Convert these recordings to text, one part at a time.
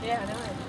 Yeah, I know it.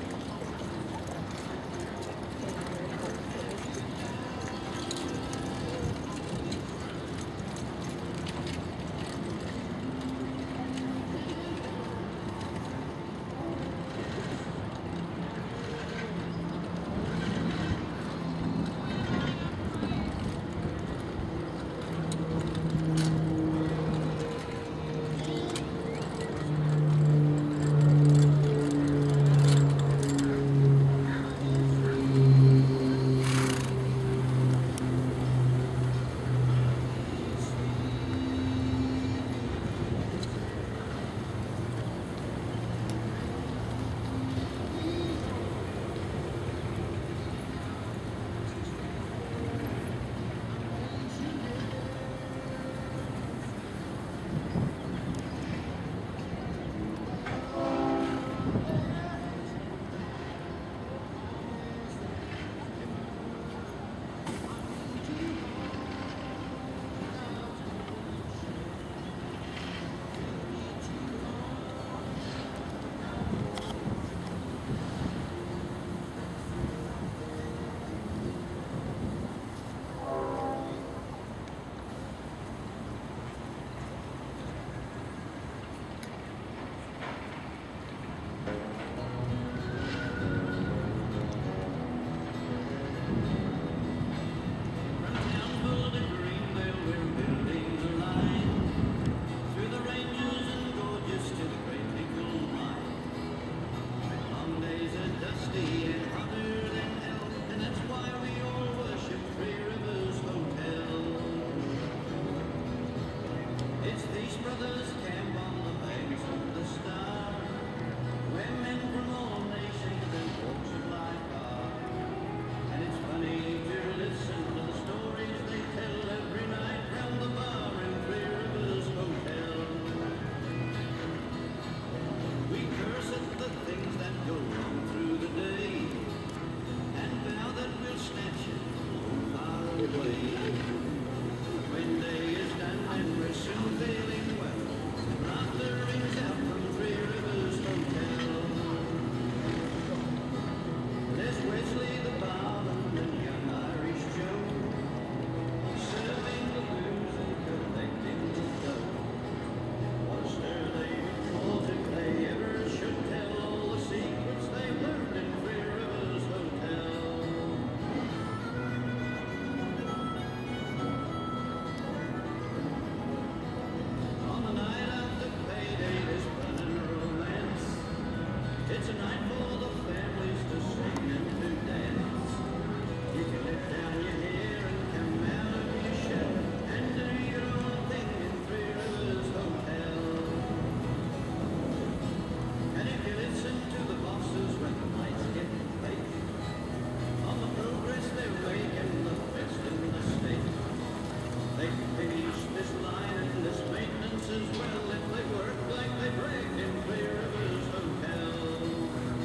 as well if they work like they brag in Clear Rivers Hotel.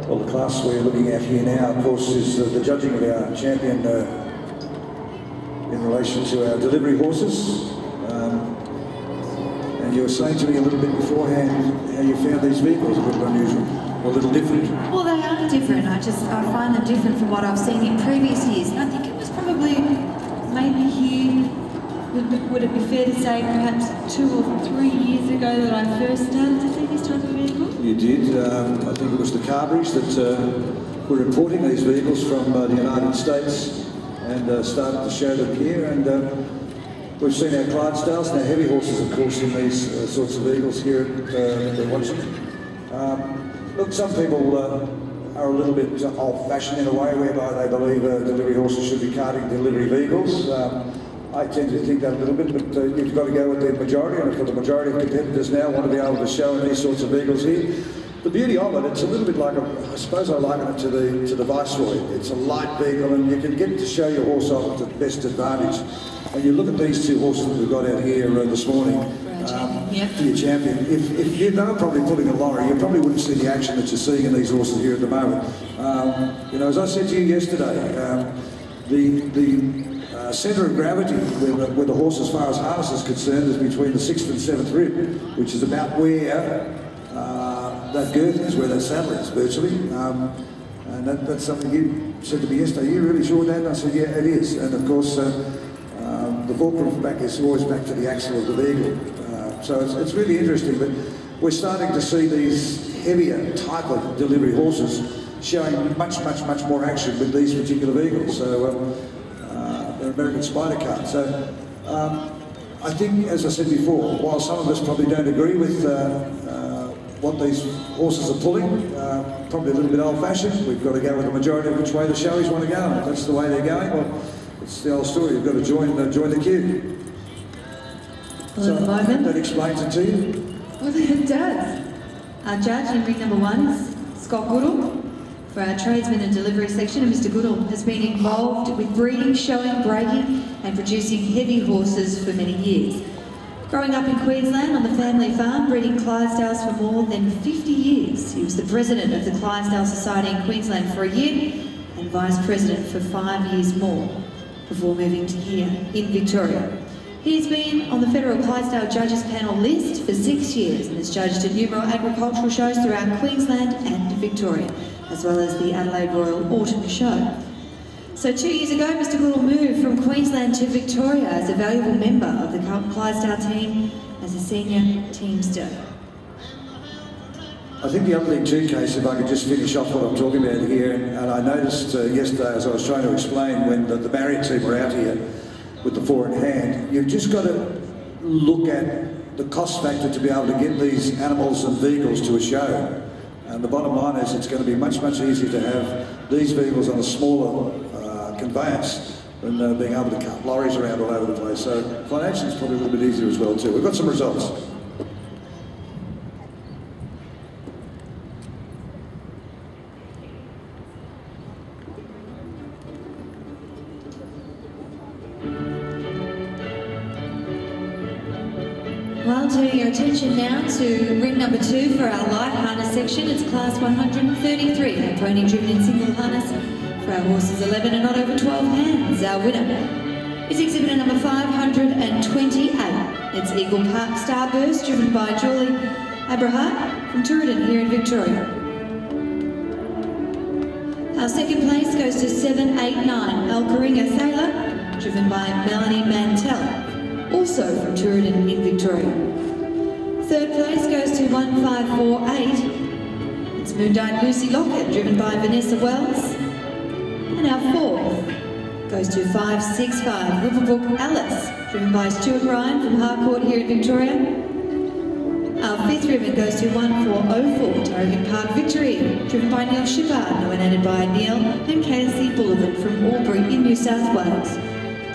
Well, the class we're looking at here now, of course, is the judging of our champion in relation to our delivery horses. And you were saying to me a little bit beforehand how you found these vehicles a bit unusual, or a little different. Well, they are different. I find them different from what I've seen in previous years. And I think it was probably maybe here, would it be fair to say perhaps 2 or 3 years ago that I first started to see this type of vehicle? You did. I think it was the Carberries that were importing these vehicles from the United States and started to show them here. And we've seen our Clydesdales and our heavy horses, of course, in these sorts of vehicles here at the Watson. Look, some people are a little bit old-fashioned in a way whereby they believe delivery horses should be carting delivery vehicles. I tend to think that a little bit, but you've got to go with the majority, and for the majority of competitors now want to be able to show in these sorts of vehicles here. The beauty of it, it's a little bit like, I suppose I liken it to the Viceroy. It's a light vehicle, and you can get to show your horse off to the best advantage. And you look at these 2 horses that we've got out here this morning, for your champion. If they were probably pulling a lorry, you probably wouldn't see the action that you're seeing in these horses here at the moment. You know, as I said to you yesterday, the centre of gravity where the horse, as far as harness is concerned, is between the 6th and 7th rib, which is about where that girth is, where that saddle is, virtually. And that's something you said to me yesterday. Are you really sure, Dad? And I said, yeah, it is. And of course, the fulcrum back is always back to the axle of the vehicle. So it's really interesting, but we're starting to see these heavier type of delivery horses showing much more action with these particular vehicles. So they're American Spider cars. So I think, as I said before, while some of us probably don't agree with what these horses are pulling, probably a little bit old-fashioned. We've got to go with the majority of which way the showies want to go. If that's the way they're going, well, it's the old story. You've got to join the queue. Well, so at the moment, that explains it to you? Well, it does. Our judge in ring number 1 is Scott Goodall. For our tradesmen and delivery section, Mr. Goodall has been involved with breeding, showing, breaking and producing heavy horses for many years. Growing up in Queensland on the family farm, breeding Clydesdales for more than 50 years. He was the president of the Clydesdale Society in Queensland for a year and vice president for 5 years more before moving to here in Victoria. He has been on the Federal Clydesdale Judges Panel list for 6 years and has judged at numerous agricultural shows throughout Queensland and Victoria, as well as the Adelaide Royal Autumn Show. So 2 years ago, Mr. Goodall moved from Queensland to Victoria as a valuable member of the Clydesdale team as a senior teamster. I think the other thing too, Case, if I could just finish off what I'm talking about here, and I noticed yesterday as I was trying to explain when the Marriott team were out here with the 4 in hand, you've just got to look at the cost factor to be able to get these animals and vehicles to a show. And the bottom line is it's going to be much easier to have these vehicles on a smaller conveyance than being able to cart lorries around all over the place. So financially it's probably a little bit easier as well too. We've got some results. Well, turning your attention now to ring number 2 for our light harness section. It's class 133, a pony driven in single harness for our horses 11 and not over 12 hands. Our winner is exhibitor number 528. It's Eagle Park Starburst, driven by Julie Abrahart from Tooradin here in Victoria. Our second place goes to 789, El Coringa Sailor, driven by Melanie Mantell, also from Tooradin in Victoria. Third place goes to 1548. It's Moondyed Lucy Lockett, driven by Vanessa Wells. And our fourth goes to 565 Riverbrook Alice, driven by Stuart Ryan from Harcourt here in Victoria. Our fifth ribbon goes to 1404 Tarragon Park Victory, driven by Neil Shippard, nominated by Neil and Casey Bullivant from Albury in New South Wales.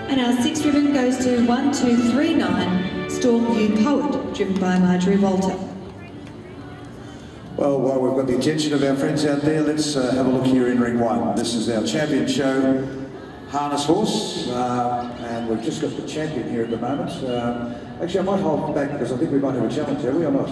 And our sixth ribbon goes to 1239 Stormview Poet, driven by Marjorie Walter. Well, while we've got the attention of our friends out there, let's have a look here in ring 1. This is our champion show harness horse, and we've just got the champion here at the moment. Actually, I might hold back because I think we might have a challenge, have we or not?